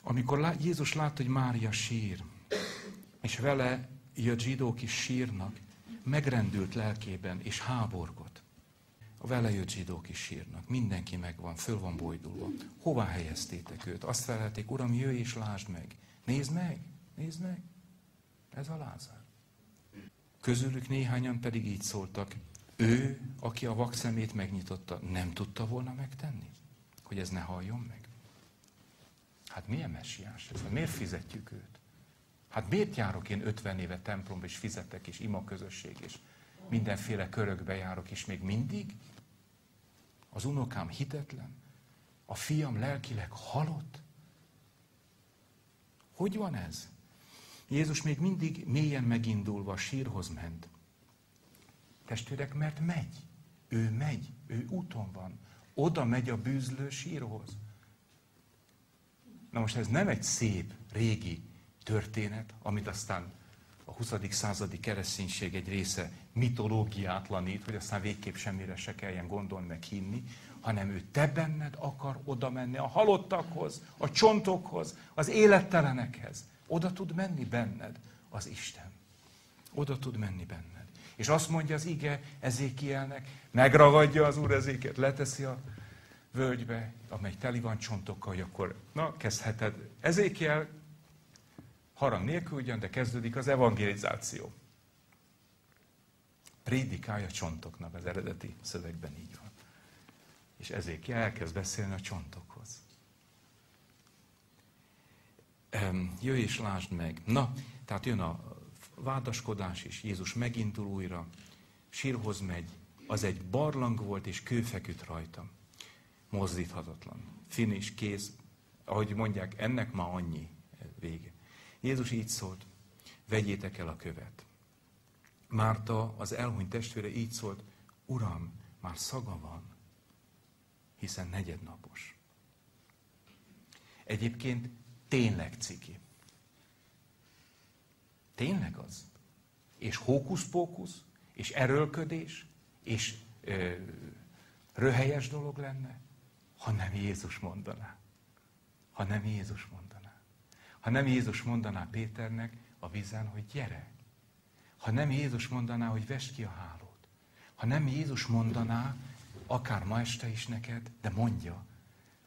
Amikor Jézus látta, hogy Mária sír, és vele jött zsidók is sírnak, megrendült lelkében, és háborgott. A vele jött zsidók is sírnak, mindenki megvan, föl van bojdulva. Hová helyeztétek őt? Azt felelték, Uram, jöjj és lásd meg. Nézd meg, nézd meg. Ez a Lázár. Közülük néhányan pedig így szóltak, ő, aki a vak szemét megnyitotta, nem tudta volna megtenni? Hogy ez ne halljon meg? Hát milyen messiás ez? Miért fizetjük őt? Hát miért járok én 50 éve templomba, és fizetek, és imaközösség, és mindenféle körökbe járok, és még mindig? Az unokám hitetlen? A fiam lelkileg halott? Hogy van ez? Jézus még mindig mélyen megindulva a sírhoz ment. Testvérek, mert megy, ő úton van. Oda megy a bűzlő sírhoz. Na most ez nem egy szép, régi történet, amit aztán a 20. századi kereszténység egy része mitológiátlanít, hogy aztán végképp semmire se kelljen gondolni, meg hinni, hanem ő te benned akar oda menni a halottakhoz, a csontokhoz, az élettelenekhez. Oda tud menni benned az Isten. Oda tud menni benned. És azt mondja az ige Ezékielnek, megragadja az Úr Ezékielt, leteszi a völgybe, amely teli van csontokkal, hogy akkor, na, kezdheted. Ezékiel harang nélkül ugyan, de kezdődik az evangelizáció. Prédikálja a csontoknak, az eredeti szövegben így van. És Ezékiel elkezd beszélni a csontokhoz. Jöjj és lásd meg. Na, tehát jön a vádaskodás is, Jézus megindul újra, sírhoz megy, az egy barlang volt, és kő feküdt rajta. Mozdíthatatlan. Finis, kéz, ahogy mondják, ennek már annyi vége. Jézus így szólt, vegyétek el a követ. Márta, az elhunyt testvére így szólt, Uram, már szaga van, hiszen negyednapos. Egyébként tényleg ciki. Tényleg az. És hókusz-pókusz, és erőlködés, és röhelyes dolog lenne, ha nem Jézus mondaná. Ha nem Jézus mondaná. Ha nem Jézus mondaná Péternek a vízen, hogy gyere. Ha nem Jézus mondaná, hogy vesd ki a hálót. Ha nem Jézus mondaná, akár ma este is neked, de mondja,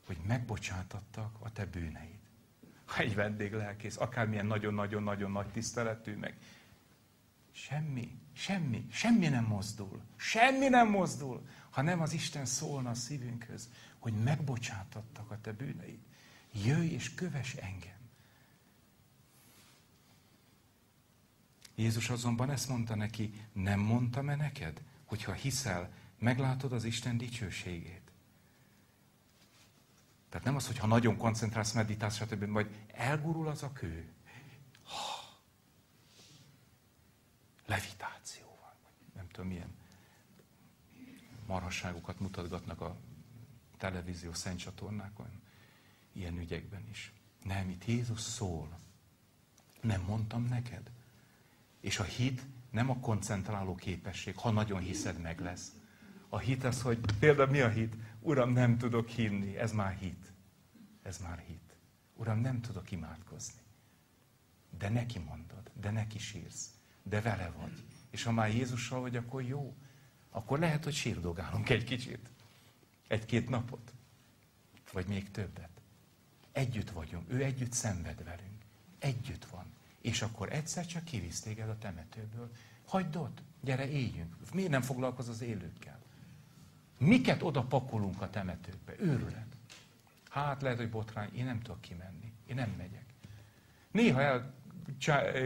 hogy megbocsátattak a te bűneid. Ha egy vendéglelkész, akármilyen nagyon-nagyon-nagyon nagy tiszteletű, meg semmi nem mozdul. Semmi nem mozdul, ha nem az Isten szólna a szívünkhöz, hogy megbocsátattak a te bűneid. Jöjj és kövess engem. Jézus azonban ezt mondta neki, nem mondtam-e neked, hogyha hiszel, meglátod az Isten dicsőségét. Tehát nem az, hogy ha nagyon koncentrálsz, meditálsz, stb., majd elgurul az a kő. Levitációval. Nem tudom, milyen marhasságokat mutatgatnak a televízió szent csatornákon, ilyen ügyekben is. Nem, itt Jézus szól. Nem mondtam neked. És a hit nem a koncentráló képesség, ha nagyon hiszed, meg lesz. A hit az, hogy például mi a hit? Uram, nem tudok hinni, ez már hit. Ez már hit. Uram, nem tudok imádkozni. De neki mondod, de neki sírsz, de vele vagy. És ha már Jézussal vagy, akkor jó. Akkor lehet, hogy sírdogálunk egy kicsit. Egy-két napot. Vagy még többet. Együtt vagyunk, ő együtt szenved velünk. Együtt van. És akkor egyszer csak kivisz téged a temetőből. Hagyd ott, gyere, éljünk. Miért nem foglalkozz az élőkkel? Miket oda pakolunk a temetőkbe? Őrület. Hát lehet, hogy botrány, én nem tudok kimenni. Én nem megyek. Néha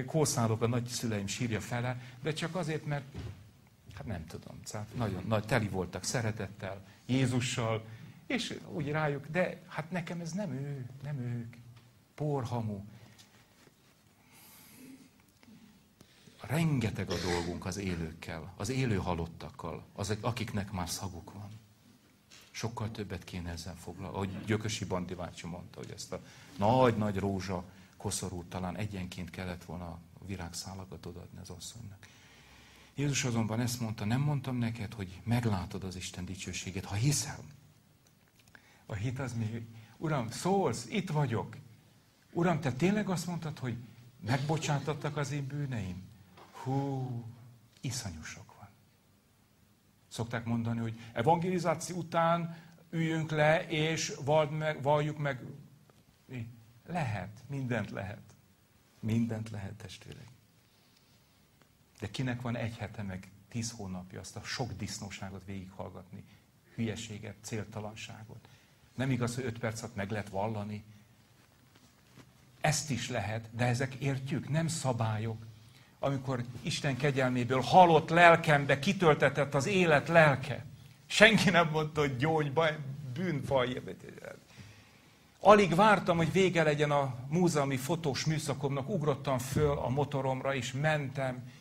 kószálok a nagyszüleim sírja fele, de csak azért, mert hát nem tudom, nagyon nagy teli voltak szeretettel, Jézussal, és úgy rájuk, de hát nekem ez nem ő, nem ők. Porhamu. Rengeteg a dolgunk az élőkkel, az élő halottakkal, azok, akiknek már szaguk van. Sokkal többet kéne ezzel foglalkozni. Ahogy Gyökösi Bandi bácsi mondta, hogy ezt a nagy-nagy rózsa koszorút talán egyenként kellett volna a virágszálakat odaadni az asszonynak. Jézus azonban ezt mondta, nem mondtam neked, hogy meglátod az Isten dicsőségét, ha hiszel. A hit az még, Uram, szólsz, itt vagyok. Uram, te tényleg azt mondtad, hogy megbocsátattak az én bűneim? Hú, iszonyú sok van. Szokták mondani, hogy evangelizáció után üljünk le, és valljuk meg. Lehet, mindent lehet. Mindent lehet, testvérek. De kinek van 1 hete, meg 10 hónapja azt a sok disznóságot végighallgatni, hülyeséget, céltalanságot. Nem igaz, hogy 5 percet meg lehet vallani. Ezt is lehet, de ezek értjük, nem szabályok. Amikor Isten kegyelméből halott lelkembe kitöltetett az élet lelke. Senki nem mondta, hogy gyógy, bűnfaj. Alig vártam, hogy vége legyen a múzeumi fotós műszakomnak, ugrottam föl a motoromra, és mentem,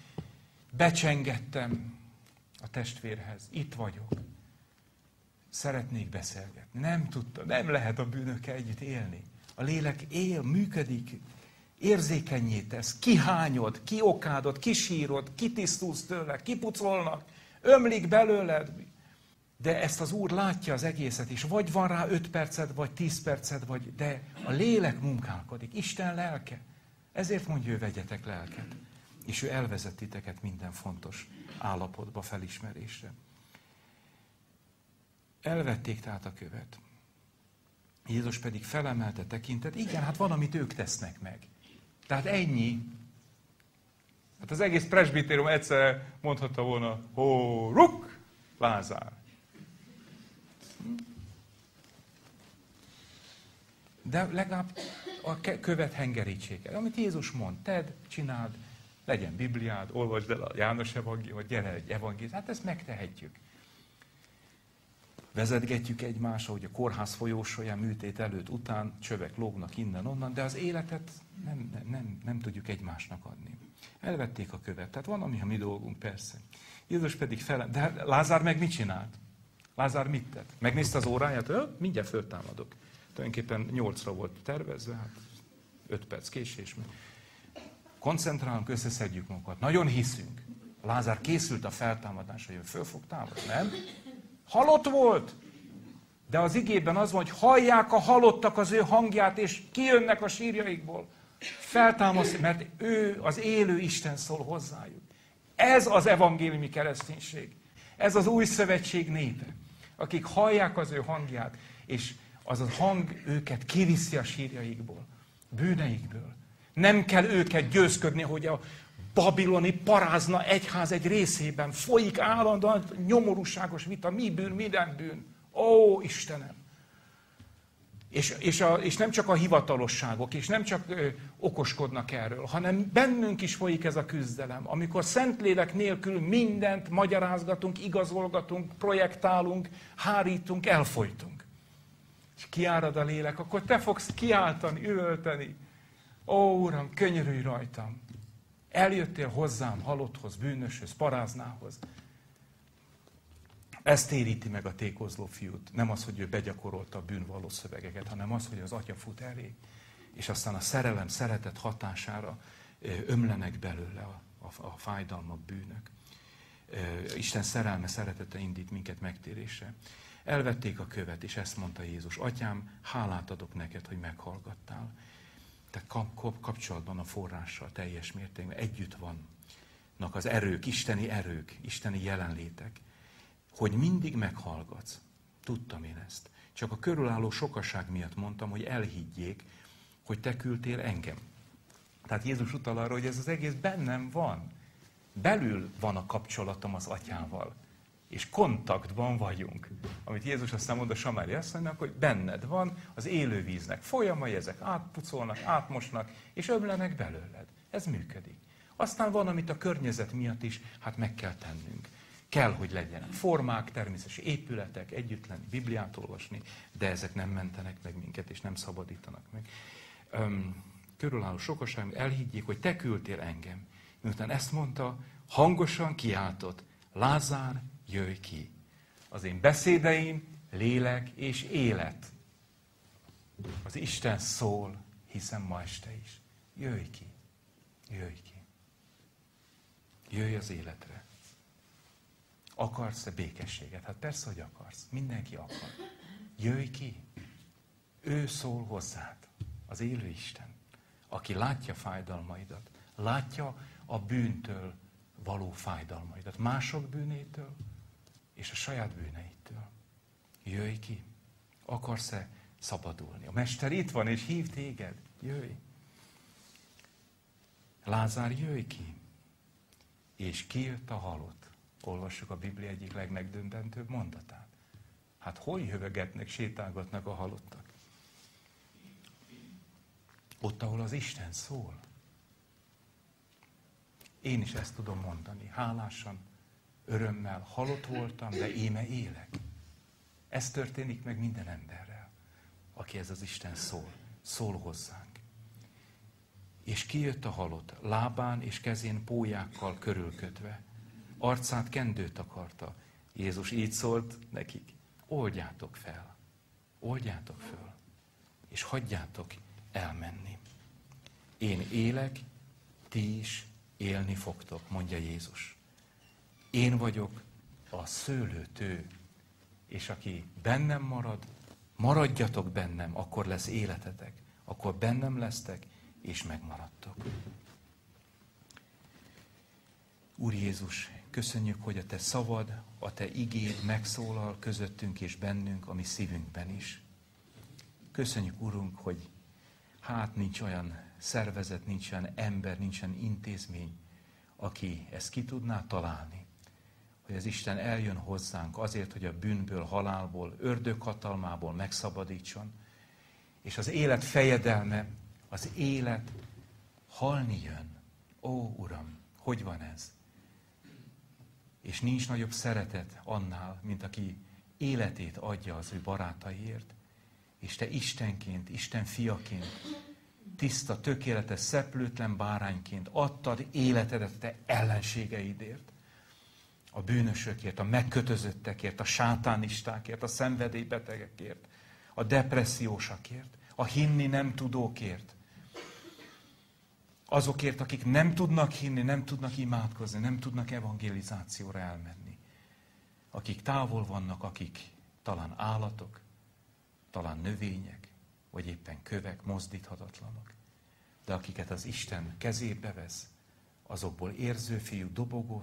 becsengettem a testvérhez. Itt vagyok. Szeretnék beszélgetni. Nem tudtam, nem lehet a bűnökkel együtt élni. A lélek él, működik, érzékenyé tesz, kihányod, kiokádod, kisírod, kitisztulsz tőle, kipucolnak, ömlik belőled. De ezt az Úr látja az egészet, és vagy van rá 5 perced, vagy 10 perced, de a lélek munkálkodik, Isten lelke. Ezért mondja ő, vegyetek lelket. És ő elvezet titeket minden fontos állapotba, felismerésre. Elvették tehát a követ. Jézus pedig felemelte tekintet. Igen, hát van, amit ők tesznek meg. Tehát ennyi. Hát az egész presbitérium egyszer mondhatta volna, ruk, Lázár. De legalább a követ hengerítsék el. Amit Jézus mond, tedd, csináld, legyen Bibliád, olvasd el a János evangéliumot, gyere egy evangéliumot. Hát ezt megtehetjük. Vezetgetjük egymásra, hogy a kórház folyósóján műtét előtt, után, csövek lógnak innen-onnan, de az életet nem tudjuk egymásnak adni. Elvették a követ. Tehát van, ami a mi dolgunk, persze. Jézus pedig de Lázár meg mit csinált? Lázár mit tett? Megnézte az óráját, mindjárt föltámadok. Tulajdonképpen 8-ra volt tervezve, hát 5 perc késés. Koncentrálunk, összeszedjük magunkat. Nagyon hiszünk. Lázár készült a feltámadásra, hogy föl fog támadni, nem? Halott volt! De az igében az van, hogy hallják a halottak az ő hangját, és kijönnek a sírjaikból. Feltámaszt, mert ő, az élő Isten szól hozzájuk. Ez az evangéliumi kereszténység. Ez az új szövetség népe, akik hallják az ő hangját, és az a hang őket kiviszi a sírjaikból, bűneikből. Nem kell őket győzködni, hogy a babiloni parázna egyház egy részében folyik állandóan nyomorúságos vita, mi bűn, mi nem bűn. Ó, Istenem! És nem csak a hivatalosságok, és nem csak okoskodnak erről, hanem bennünk is folyik ez a küzdelem. Amikor Szentlélek nélkül mindent magyarázgatunk, igazolgatunk, projektálunk, hárítunk, elfolytunk. És kiárad a lélek, akkor te fogsz kiáltani, üvölteni. Ó, Uram, könyörülj rajtam! Eljöttél hozzám, halotthoz, bűnöshöz, paráznához. Ez téríti meg a tékozló fiút. Nem az, hogy ő begyakorolta a bűnvalló szövegeket, hanem az, hogy az atya fut elé. És aztán a szerelem, szeretet hatására ömlenek belőle a fájdalmak, bűnök. Isten szerelme, szeretete indít minket megtérésre. Elvették a követ, és ezt mondta Jézus. Atyám, hálát adok neked, hogy meghallgattál. Tehát kapcsolatban a forrással teljes mértékben együtt vannak az erők, isteni jelenlétek, hogy mindig meghallgatsz. Tudtam én ezt. Csak a körülálló sokaság miatt mondtam, hogy elhiggyék, hogy te küldtél engem. Tehát Jézus utal arra, hogy ez az egész bennem van. Belül van a kapcsolatom az atyával. És kontaktban vagyunk. Amit Jézus aztán mond a samári asszonynak, hogy benned van az élővíznek folyamai, ezek átpucolnak, átmosnak, és ömlenek belőled. Ez működik. Aztán van, amit a környezet miatt is meg kell tennünk. Kell, hogy legyenek formák, természetesen épületek, együtt lenni, Bibliát olvasni, de ezek nem mentenek meg minket, és nem szabadítanak meg. Körülálló sokaság, elhiggyék, hogy te küldtél engem. Miután ezt mondta, hangosan kiáltott, Lázár, jöjj ki. Az én beszédeim, lélek és élet. Az Isten szól, hiszem ma este is. Jöjj ki. Jöjj ki. Jöjj az életre. Akarsz-e békességet? Hát persze, hogy akarsz. Mindenki akar. Jöjj ki. Ő szól hozzád. Az élő Isten. aki látja fájdalmaidat, látja a bűntől való fájdalmaidat, mások bűnétől és a saját bűneitől. Jöjj ki! Akarsz-e szabadulni? A Mester itt van és hív téged. Jöjj! Lázár, jöjj ki! És kijött a halott. Olvassuk a Biblia egyik legmegdöbbentőbb mondatát. Hát hol jövögetnek, sétálgatnak a halottak? Ott, ahol az Isten szól. Én is ezt tudom mondani. Hálásan, örömmel, halott voltam, de íme élek. Ez történik meg minden emberrel, aki ez az Isten szól hozzánk. És kijött a halott, lábán és kezén pólyákkal körülkötve. Arcát kendőt akarta. Jézus így szólt nekik, oldjátok fel, és hagyjátok elmenni. Én élek, ti is élni fogtok, mondja Jézus. Én vagyok a szőlőtő, és aki bennem marad, maradjatok bennem, akkor lesz életetek, akkor bennem lesztek, és megmaradtok. Úr Jézus, köszönjük, hogy a Te szavad, a Te igéd megszólal közöttünk és bennünk, a mi szívünkben is. Köszönjük, Urunk, hogy nincs olyan szervezet, nincs olyan ember, nincs olyan intézmény, aki ezt ki tudná találni. Hogy az Isten eljön hozzánk azért, hogy a bűnből, halálból, ördög hatalmából megszabadítson. És az élet fejedelme, az élet halni jön. Ó, Uram, hogy van ez? És nincs nagyobb szeretet annál, mint aki életét adja az ő barátaiért. És Te Istenként, Isten fiaként, tiszta, tökéletes, szeplőtlen bárányként adtad életedet Te ellenségeidért. A bűnösökért, a megkötözöttekért, a sátánistákért, a szenvedélybetegekért, a depressziósakért, a hinni nem tudókért. Azokért, akik nem tudnak hinni, nem tudnak imádkozni, nem tudnak evangelizációra elmenni. Akik távol vannak, akik talán állatok, talán növények, vagy éppen kövek, mozdíthatatlanok. De akiket az Isten kezébe vesz, azokból érző fiú, dobogó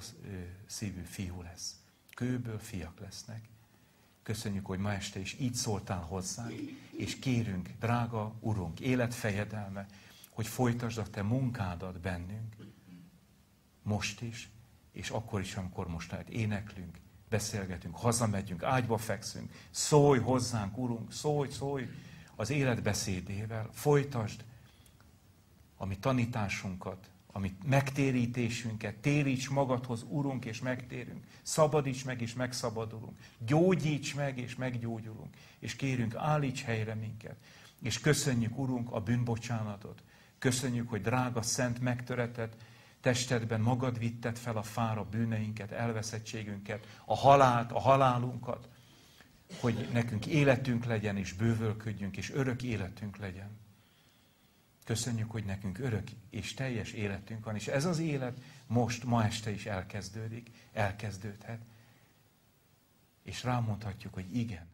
szívű fiú lesz. Kőből fiak lesznek. Köszönjük, hogy ma este is így szóltál hozzánk, és kérünk, drága Urunk, életfejedelme, hogy folytasd a Te munkádat bennünk, most is, és akkor is, amikor most éneklünk, beszélgetünk, hazamegyünk, ágyba fekszünk. Szólj hozzánk, Urunk, szólj az életbeszédével, folytasd a mi tanításunkat, a mi megtérítésünket, téríts magadhoz, Urunk, és megtérünk. Szabadíts meg, és megszabadulunk. Gyógyíts meg, és meggyógyulunk. És kérünk, állíts helyre minket. És köszönjük, Urunk, a bűnbocsánatot. Köszönjük, hogy drága, szent, megtöretett testedben magad vitted fel a fára bűneinket, elveszettségünket, a halált, a halálunkat, hogy nekünk életünk legyen, és bővölködjünk, és örök életünk legyen. Köszönjük, hogy nekünk örök és teljes életünk van, és ez az élet most, ma este is elkezdődhet, és rámondhatjuk, hogy igen,